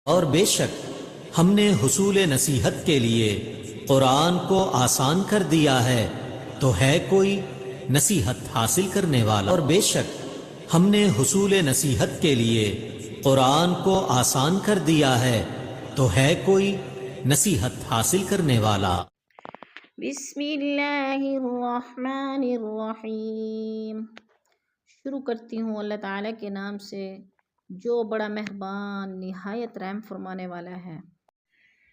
اور بے شک ہم نے حصول نصیحت کے لیے قرآن کو آسان کر دیا ہے، تو ہے کوئی نصیحت حاصل کرنے والا؟ اور بے شک ہم نے حصول نصیحت کے لیے قرآن کو آسان کر دیا ہے، تو ہے کوئی نصیحت حاصل کرنے والا؟ بسم اللہ الرحمن الرحیم۔ شروع کرتی ہوں اللہ تعالیٰ کے نام سے جو بڑا مہربان نہایت رحم فرمانے والا ہے۔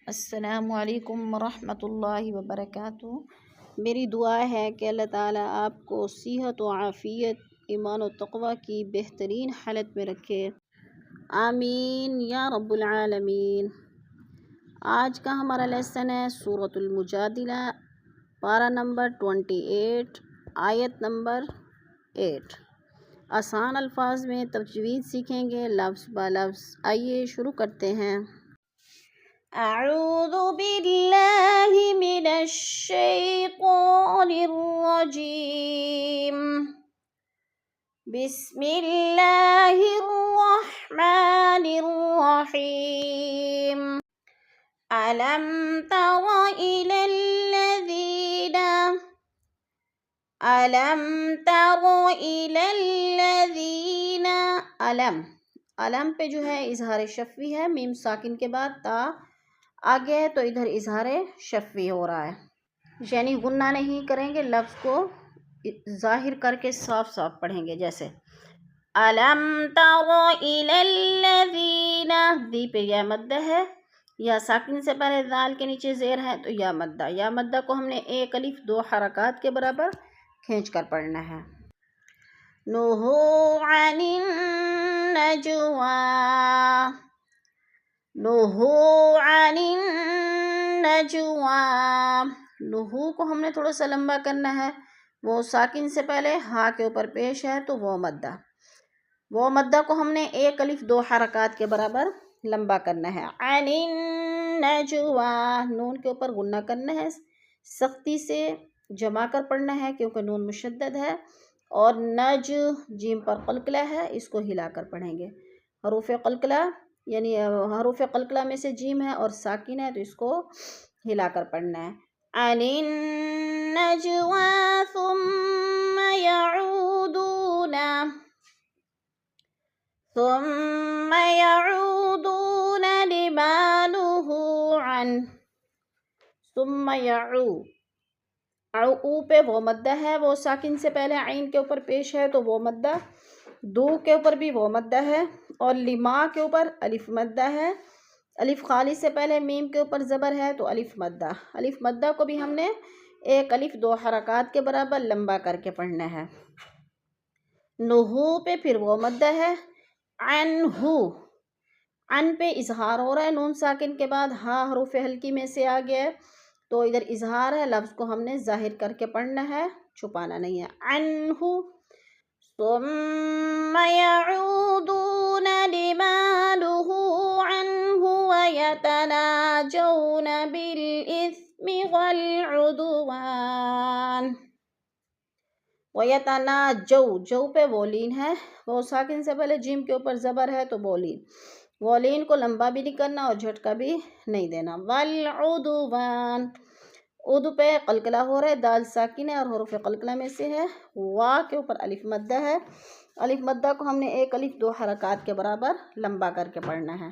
السلام علیکم ورحمۃ اللہ وبرکاتہ۔ میری دعا ہے کہ اللہ تعالیٰ آپ کو صحت و عافیت، ایمان و تقوی کی بہترین حالت میں رکھے، آمین یا رب العالمین۔ آج کا ہمارا لیسن ہے سورۃ المجادلہ، پارہ نمبر 28، آیت نمبر 8۔ آسان الفاظ میں تجوید سیکھیں گے لفظ با لفظ۔ آئیے شروع کرتے ہیں۔ اعوذ باللہ من الشیطان الرجیم، بسم اللہ الرحمن الرحیم۔ ألم تر إلى الذين علم پہ جو ہے اظہار شفوی ہے، میم ساکن کے بعد تا آگے ہے تو ادھر اظہار شفوی ہو رہا ہے، یعنی غنہ نہیں کریں گے، لفظ کو ظاہر کر کے صاف صاف پڑھیں گے۔ جیسے ألم تر إلى الذين، دی پہ یا مدہ ہے، یا ساکن سے پہلے ذال کے نیچے زیر ہے تو یا مدہ۔ یا مدہ کو ہم نے ایک الف دو حرکات کے برابر کھینچ کر پڑھنا ہے۔ نُهُوا عَنِ النَّجْوَى، نُهُوا عَنِ النَّجْوَى، نُهُوا کو ہم نے تھوڑا سا لمبا کرنا ہے، وہ ساکن سے پہلے ہا کے اوپر پیش ہے تو وہ مدہ۔ وہ مدہ کو ہم نے ایک الف دو حرکات کے برابر لمبا کرنا ہے۔ عن النجوى، نون کے اوپر غنہ کرنا ہے، سختی سے جما کر پڑھنا ہے کیونکہ نون مشدد ہے، اور نج جیم پر قلقلہ ہے، اس کو ہلا کر پڑھیں گے۔ حروف قلقلہ یعنی حروف قلقلہ میں سے جیم ہے اور ساکن ہے تو اس کو ہلا کر پڑھنا ہے۔ عن النجوى ثم يعودون، ثم يعودون لما نهوا عنه، ثم يعو، او پہ وہ مدہ ہے، وہ ساکن سے پہلے عین کے اوپر پیش ہے تو وہ مدہ، دو کے اوپر بھی وہ مدہ ہے، اور لما کے اوپر الف مدہ ہے، الف خالی سے پہلے میم کے اوپر زبر ہے تو الف مدہ۔ الف مدہ کو بھی ہم نے ایک الف دو حرکات کے برابر لمبا کر کے پڑھنا ہے۔ نہو پہ پھر وہ مدہ ہے، عنہو، عن پہ اظہار ہو رہا ہے، نون ساکن کے بعد ہا حروف ہلکی میں سے آ گیا ہے تو ادھر اظہار ہے، لفظ کو ہم نے ظاہر کر کے پڑھنا ہے، چھپانا نہیں ہے۔ عنہو ثم يعودون لما نهوا عنه ويتناجون بالإثم والعدوان، وَيَتَنَاجَوْ، جو پہ وولین ہے، وہ ساکن سے پہلے جیم کے اوپر زبر ہے تو وولین، وولین کو لمبا بھی نہیں کرنا اور جھٹکا بھی نہیں دینا۔ وَالْعُدُوَانِ، ادو پہ قلقلہ ہو رہا ہے، دال ساکن ہے اور حروف قلقلہ میں سے ہے، وا کے اوپر الف مدہ ہے، الف مدہ کو ہم نے ایک الف دو حرکات کے برابر لمبا کر کے پڑھنا ہے۔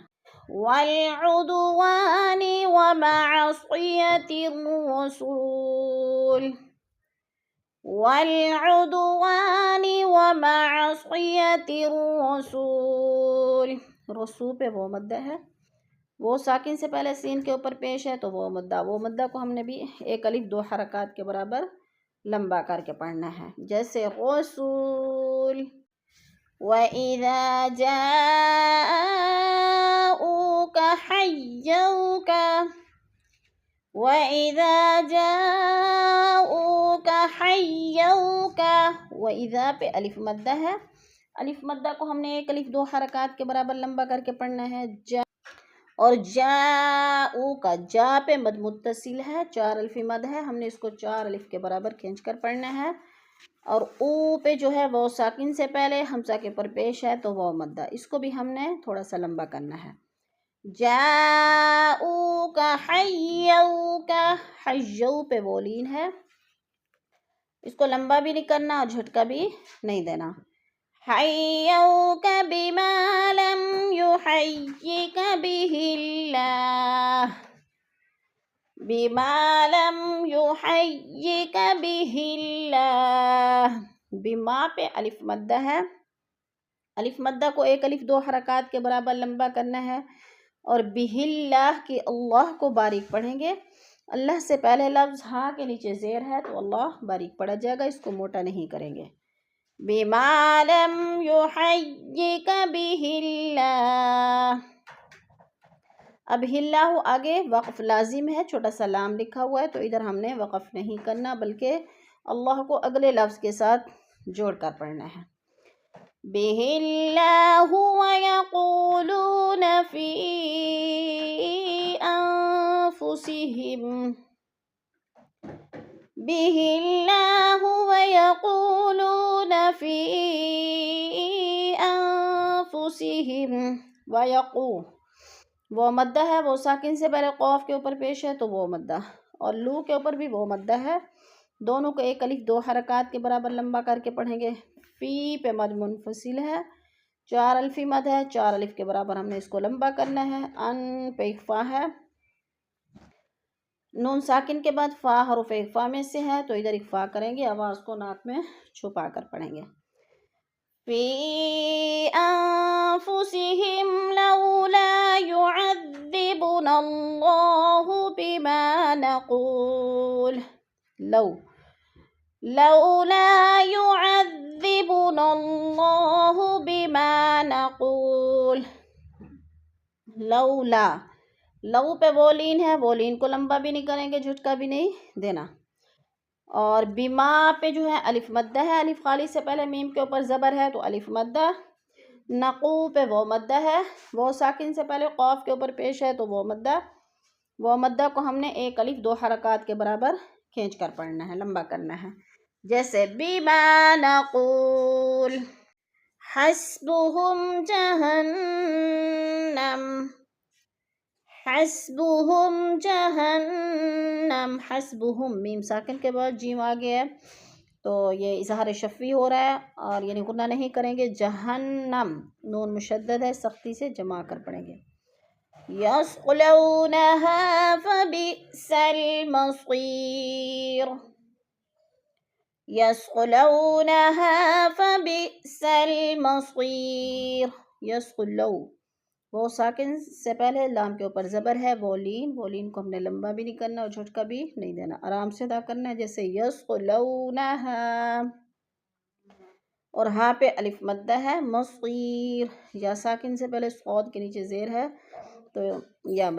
وَالْعُدُوَانِ وَمَعْصِيَتِ الرَّسُولِ، وَالْعُدْوَانِ وَمَعْصِيَتِ الرَّسُولِ، رسول پہ وہ مدہ ہے، وہ ساکن سے پہلے سین کے اوپر پیش ہے تو وہ مدہ، وہ مدہ کو ہم نے بھی ایک الف دو حرکات کے برابر لمبا کر کے پڑھنا ہے۔ جیسے رسول، وَإِذَا جَاءُوكَ حَيَّوْكَ، وَإِذَا جَاءُوكَ حَيَّوْكَ، وَإِذَا پہ الف مدہ ہے، الف مدہ کو ہم نے ایک الف دو حرکات کے برابر لمبا کر کے پڑھنا ہے۔ اور جاؤ کا جا پہ مد متصل ہے، چار الفی مد ہے، ہم نے اس کو چار الف کے برابر کھینچ کر پڑھنا ہے۔ اور او پہ جو ہے وہ ساکن سے پہلے ہمزہ کے پر پیش ہے تو وہ مدہ، اس کو بھی ہم نے تھوڑا سا لمبا کرنا ہے۔ جاؤک حیوک، حیو پہ وہ لین ہے، اس کو لمبا بھی نہیں کرنا اور جھٹکا بھی نہیں دینا. حیوک بما لم یحیک بہ اللہ، بما لم یحیک بہ اللہ. بما پہ الف مدہ ہے، الف مدہ کو ایک الف 2 حرکات کے برابر لمبا کرنا ہے، اور بہ اللہ کی اللہ کو باریک پڑھیں گے. اللہ سے پہلے لفظ ہاں کے نیچے زیر ہے تو اللہ باریک پڑھا جائے گا، اس کو موٹا نہیں کریں گے. بما لم یحیک بہ اللہ. اب اللہ آگے وقف لازم ہے، چھوٹا سا لام لکھا ہوا ہے تو ادھر ہم نے وقف نہیں کرنا بلکہ اللہ کو اگلے لفظ کے ساتھ جوڑ کر پڑھنا ہے. بہ اللہ ویقولون فی انفسہم، بہ اللہ ویقولون فی انفسہم. ویقو وہ مدہ ہے، وہ ساکن سے پہلے قوف کے اوپر پیش ہے تو وہ مدہ، اور لو کے اوپر بھی وہ مدہ ہے. دونوں کو ایک الف 2 حرکات کے برابر لمبا کر کے پڑھیں گے. فی پہ مد منفصل ہے، 4 الفی مد ہے، 4 الف کے برابر ہم نے اس کو لمبا کرنا ہے. ان پہ اخفا ہے، نون ساکن کے بعد فا حروف اخفا میں سے ہے تو ادھر اخفا کریں گے، آواز کو ناک میں چھپا کر پڑھیں گے. فی انفسہم لولا يعذبنا اللہ بما نقول، لولا يعذبنا اللہ بما نقول. لولا، لو پہ وہ لین ہے، وہ لین کو لمبا بھی نہیں کریں گے، جھٹکا بھی نہیں دینا. اور بما پہ جو ہے الف مدہ ہے، الف خالی سے پہلے میم کے اوپر زبر ہے تو الف مدہ. نقو پہ وہ مدہ ہے، وہ ساکن سے پہلے قوف کے اوپر پیش ہے تو وہ مدہ. وہ مدہ کو ہم نے ایک الف 2 حرکات کے برابر کھینچ کر پڑھنا ہے، لمبا کرنا ہے. جیسے بما نقول حسبهم جہنم، حسبهم جہنم. حسبهم میم ساکن کے بعد جیم آ گیا ہے تو یہ اظہار شفوی ہو رہا ہے اور یعنی غنہ نہیں کریں گے. جہنم نون مشدد ہے، سختی سے جمع کر پڑھیں گے. يصلونها فبئس المصير، يصلونها فبئس المصير. يصلو وہ ساکن سے پہلے لام کے اوپر زبر ہے، وہ لین کو ہم نے لمبا بھی نہیں کرنا اور جھٹکا بھی نہیں دینا، آرام سے ادا کرنا ہے. جیسے يصلونها، اور ہاں پہ الف مدہ ہے. مصیر یا ساکن سے پہلے صاد کے نیچے زیر ہے تو یا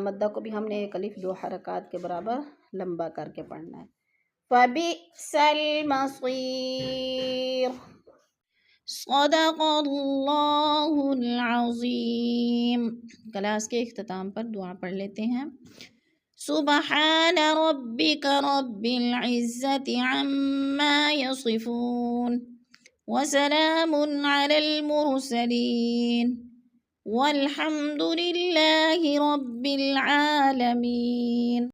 مدہ کو بھی ہم نے ایک الف 2 حرکات کے برابر لمبا کر کے پڑھنا ہے. فبئس المصیر. صدق اللہ العظیم. کلاس کے اختتام پر دعا پڑھ لیتے ہیں. سبحان ربک رب العزت عما یصفون وسلام علی المرسلین والحمد للہ رب العالمین.